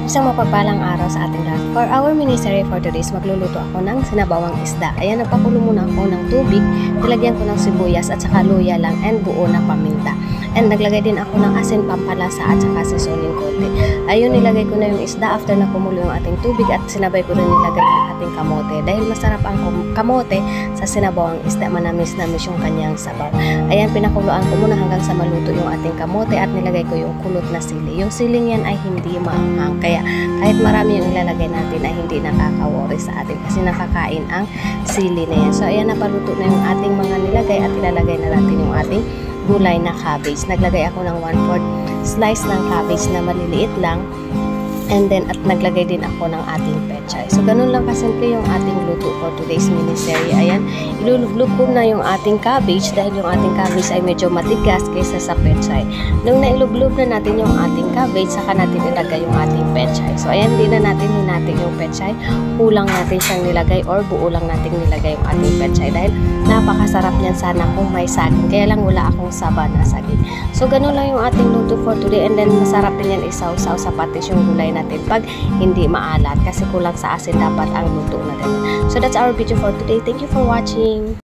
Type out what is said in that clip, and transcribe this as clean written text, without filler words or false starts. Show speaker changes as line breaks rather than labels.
Isang mapagpalang araw sa ating lahat. For our miniserie for today's, magluluto ako ng sinabawang isda. Ayan, nagpakulo muna ako ng tubig, nilagyan ko ng sibuyas at saka luya lang and buo na paminta. And naglagay din ako ng asin, pampalasa at saka seasoning konti. Ayun, nilagay ko na yung isda after na kumulo yung ating tubig at sinabay ko rin nilagay yung ating kamote. Dahil masarap ang kamote sa sinabawang isda, manamis-namis yung kanyang sabaw. Ayan, pinakuluan ko muna hanggang sa maluto yung ating kamote at nilagay ko yung kulot na sili. Yung siling yan ay hindi maanghang, kaya kahit marami yung ilalagay natin ay hindi nakaka-worry sa atin kasi nakakain ang sili na yan. So ayan, napaluto na yung ating mga nilagay at ilalagay na natin yung ating gulay na cabbage. Naglagay ako ng 1/4 slice ng cabbage na maliliit lang. And then, at naglagay din ako ng ating pechay. So, ganun lang kasimple yung ating luto for today's miniserie. Ayan, iluluglog ko na yung ating cabbage dahil yung ating cabbage ay medyo matigas kaysa sa pechay. Nung nailuglog na natin yung ating cabbage, saka natin ilagay yung ating pechay. So, ayan, di na natin hinatin yung pechay. Kulang natin siyang nilagay or buo lang natin nilagay yung ating pechay dahil napakasarap niyan sana kung may saging. Kaya lang wala akong saba na saging. So, ganun lang yung ating luto for today. And then, masarap din yan isaw-saw sa patis yung gulay natin pag hindi maalat kasi kulang sa asin dapat ang luto na ganyan. So that's our video for today. Thank you for watching.